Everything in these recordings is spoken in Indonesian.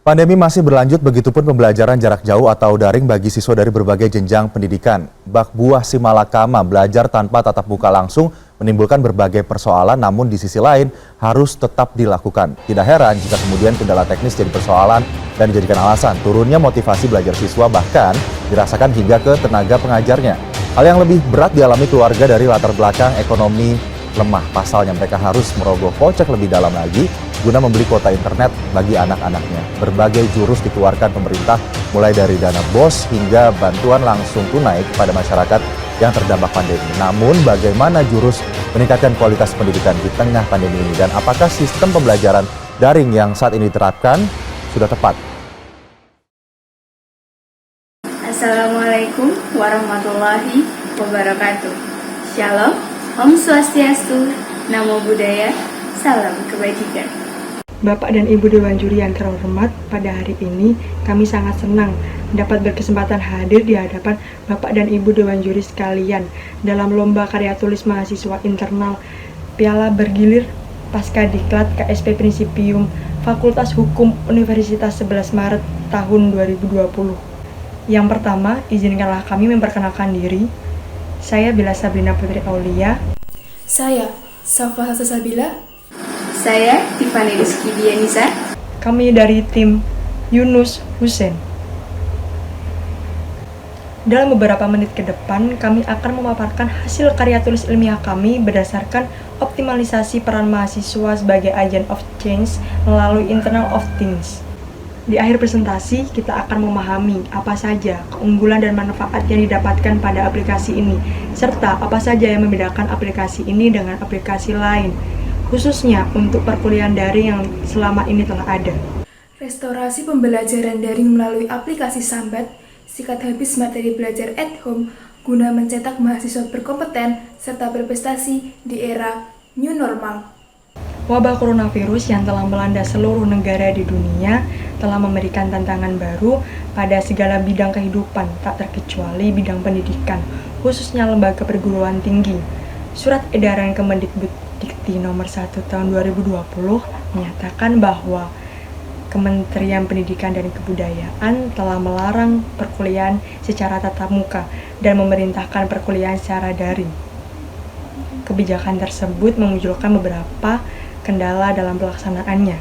Pandemi masih berlanjut, begitupun pembelajaran jarak jauh atau daring bagi siswa dari berbagai jenjang pendidikan. Bak buah si malakama, belajar tanpa tatap muka langsung menimbulkan berbagai persoalan, namun di sisi lain harus tetap dilakukan. Tidak heran jika kemudian kendala teknis jadi persoalan dan dijadikan alasan turunnya motivasi belajar siswa, bahkan dirasakan hingga ke tenaga pengajarnya. Hal yang lebih berat dialami keluarga dari latar belakang ekonomi lemah. Pasalnya mereka harus merogoh kocek lebih dalam lagi guna membeli kuota internet bagi anak-anaknya. Berbagai jurus dikeluarkan pemerintah, mulai dari dana BOS hingga bantuan langsung tunai kepada masyarakat yang terdampak pandemi. Namun bagaimana jurus meningkatkan kualitas pendidikan di tengah pandemi ini, dan apakah sistem pembelajaran daring yang saat ini diterapkan sudah tepat? Assalamualaikum warahmatullahi wabarakatuh. Shalom, Om Swastiastu, Namo Buddhaya, Salam Kebajikan. Bapak dan Ibu Dewan Juri yang terhormat, pada hari ini kami sangat senang dapat berkesempatan hadir di hadapan Bapak dan Ibu Dewan Juri sekalian dalam Lomba Karya Tulis Mahasiswa Internal Piala Bergilir Pascadiklat KSP Principium Fakultas Hukum Universitas 11 Maret tahun 2020. Yang pertama, izinkanlah kami memperkenalkan diri. Saya Bila Sabrina Putri Aulia. Saya Safa Hasa Sabila. Saya Tiffany Rizky Dianisa. Kami dari tim Yunus Hussein. Dalam beberapa menit ke depan, kami akan memaparkan hasil karya tulis ilmiah kami berdasarkan optimalisasi peran mahasiswa sebagai agent of change melalui Internal of Things. Di akhir presentasi, kita akan memahami apa saja keunggulan dan manfaat yang didapatkan pada aplikasi ini, serta apa saja yang membedakan aplikasi ini dengan aplikasi lain, khususnya untuk perkuliahan daring yang selama ini telah ada. Restorasi pembelajaran daring melalui aplikasi Sambat, sikat habis materi belajar at home, guna mencetak mahasiswa berkompeten serta berprestasi di era new normal. Wabah coronavirus yang telah melanda seluruh negara di dunia telah memberikan tantangan baru pada segala bidang kehidupan, tak terkecuali bidang pendidikan, khususnya lembaga perguruan tinggi. Surat edaran Kemendikbud Dikti nomor 1 tahun 2020 menyatakan bahwa Kementerian Pendidikan dan Kebudayaan telah melarang perkuliahan secara tatap muka dan memerintahkan perkuliahan secara daring. Kebijakan tersebut memunculkan beberapa kendala dalam pelaksanaannya.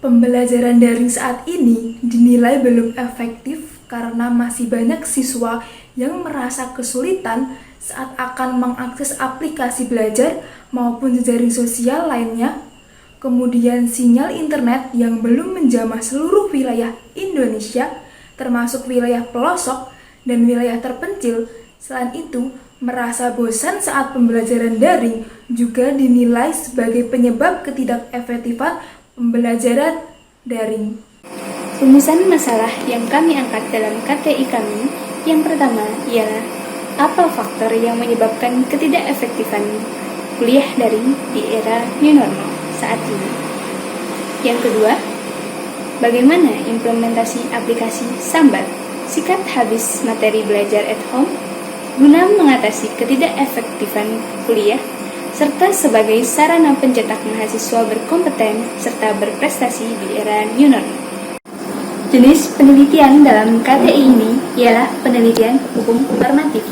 Pembelajaran daring saat ini dinilai belum efektif karena masih banyak siswa yang merasa kesulitan saat akan mengakses aplikasi belajar maupun jejaring sosial lainnya. Kemudian sinyal internet yang belum menjamah seluruh wilayah Indonesia, termasuk wilayah pelosok dan wilayah terpencil. Selain itu, merasa bosan saat pembelajaran daring juga dinilai sebagai penyebab ketidakefektifan pembelajaran daring. Rumusan masalah yang kami angkat dalam KTI kami, yang pertama ialah apa faktor yang menyebabkan ketidakefektifan kuliah daring di era new normal saat ini. Yang kedua, bagaimana implementasi aplikasi Sambat, sikat habis materi belajar at home, guna mengatasi ketidakefektifan kuliah, serta sebagai sarana pencetak mahasiswa berkompeten serta berprestasi di era new normal. Jenis penelitian dalam KTI ini ialah penelitian hukum normatif,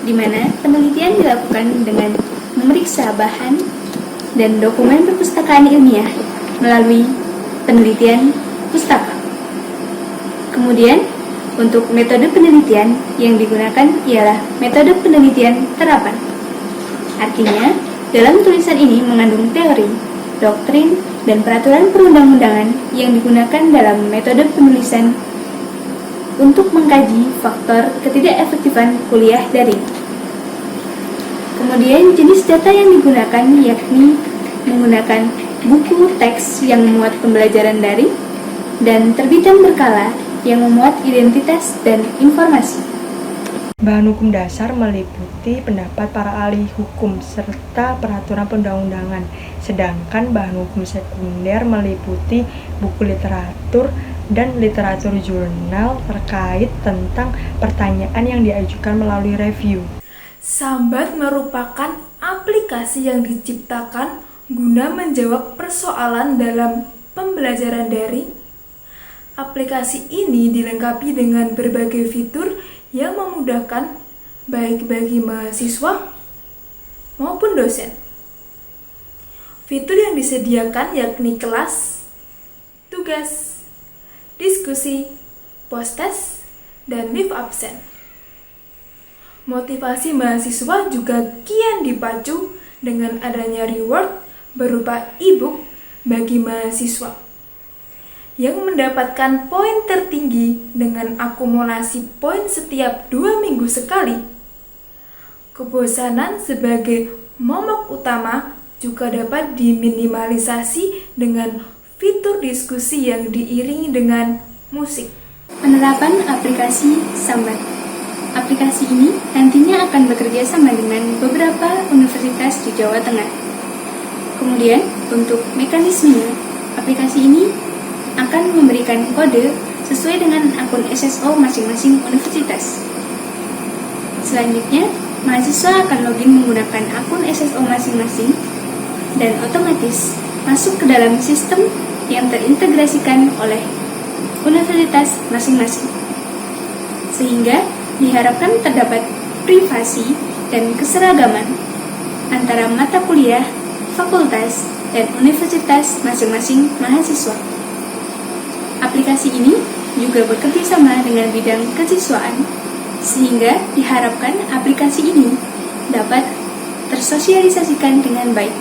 di mana penelitian dilakukan dengan memeriksa bahan dan dokumen perpustakaan ilmiah melalui penelitian pustaka. Kemudian, untuk metode penelitian yang digunakan ialah metode penelitian terapan. Artinya, dalam tulisan ini mengandung teori, doktrin, dan peraturan perundang-undangan yang digunakan dalam metode penulisan untuk mengkaji faktor ketidakefektifan kuliah daring. Kemudian, jenis data yang digunakan yakni menggunakan buku teks yang memuat pembelajaran daring dan terbitan berkala yang memuat identitas dan informasi. Bahan hukum dasar meliputi pendapat para ahli hukum serta peraturan perundang-undangan, sedangkan bahan hukum sekunder meliputi buku literatur dan literatur jurnal terkait tentang pertanyaan yang diajukan melalui review. Sambat merupakan aplikasi yang diciptakan guna menjawab persoalan dalam pembelajaran daring. Aplikasi ini dilengkapi dengan berbagai fitur yang memudahkan baik bagi mahasiswa maupun dosen. Fitur yang disediakan yakni kelas, tugas, diskusi, post-test, dan leave absen. Motivasi mahasiswa juga kian dipacu dengan adanya reward berupa e-book bagi mahasiswa yang mendapatkan poin tertinggi dengan akumulasi poin setiap 2 minggu sekali. Kebosanan sebagai momok utama juga dapat diminimalisasi dengan fitur diskusi yang diiringi dengan musik. Penerapan aplikasi Sambat. Aplikasi ini nantinya akan bekerja sama dengan beberapa universitas di Jawa Tengah. Kemudian, untuk mekanismenya, aplikasi ini akan memberikan kode sesuai dengan akun SSO masing-masing universitas. Selanjutnya, mahasiswa akan login menggunakan akun SSO masing-masing dan otomatis masuk ke dalam sistem yang terintegrasikan oleh universitas masing-masing. Sehingga diharapkan terdapat privasi dan keseragaman antara mata kuliah, fakultas, dan universitas masing-masing mahasiswa. Aplikasi ini juga bekerja sama dengan bidang kesiswaan, sehingga diharapkan aplikasi ini dapat tersosialisasikan dengan baik.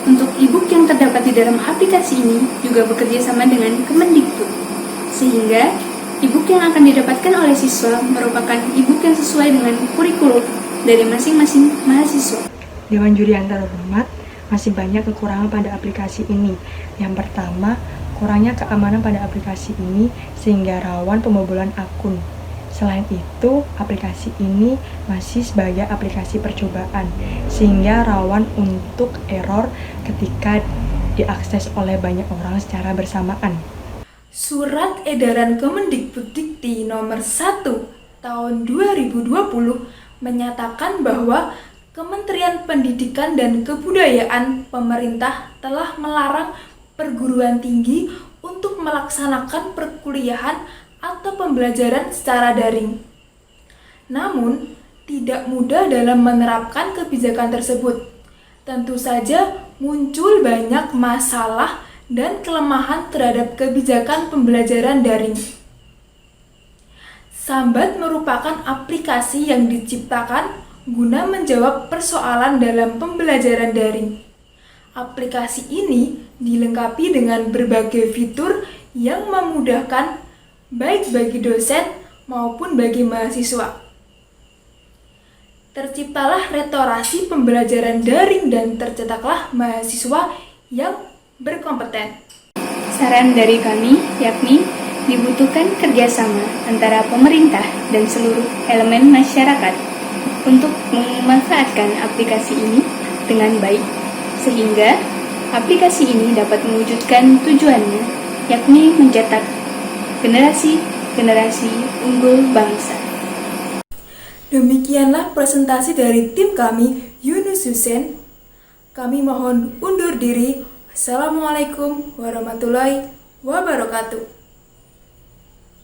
Untuk e-book yang terdapat di dalam aplikasi ini juga bekerja sama dengan Kemendikbud, sehingga e-book yang akan didapatkan oleh siswa merupakan e-book yang sesuai dengan kurikulum dari masing-masing mahasiswa. Dewan Juri yang terhormat, masih banyak kekurangan pada aplikasi ini. Yang pertama, kurangnya keamanan pada aplikasi ini sehingga rawan pembobolan akun. Selain itu, aplikasi ini masih sebagai aplikasi percobaan sehingga rawan untuk error ketika diakses oleh banyak orang secara bersamaan. Surat Edaran Kemendikbuddikti nomor 1 tahun 2020 menyatakan bahwa Kementerian Pendidikan dan Kebudayaan pemerintah telah melarang perguruan tinggi untuk melaksanakan perkuliahan atau pembelajaran secara daring. Namun, tidak mudah dalam menerapkan kebijakan tersebut. Tentu saja muncul banyak masalah dan kelemahan terhadap kebijakan pembelajaran daring. Sambat merupakan aplikasi yang diciptakan guna menjawab persoalan dalam pembelajaran daring. Aplikasi ini dilengkapi dengan berbagai fitur yang memudahkan baik bagi dosen maupun bagi mahasiswa. Terciptalah retorasi pembelajaran daring dan tercetaklah mahasiswa yang berkompeten. Saran dari kami yakni dibutuhkan kerjasama antara pemerintah dan seluruh elemen masyarakat untuk memanfaatkan aplikasi ini dengan baik, sehingga aplikasi ini dapat mewujudkan tujuannya, yakni mencetak generasi unggul bangsa. Demikianlah presentasi dari tim kami, Yunus Hussein. Kami mohon undur diri. Wassalamualaikum warahmatullahi wabarakatuh.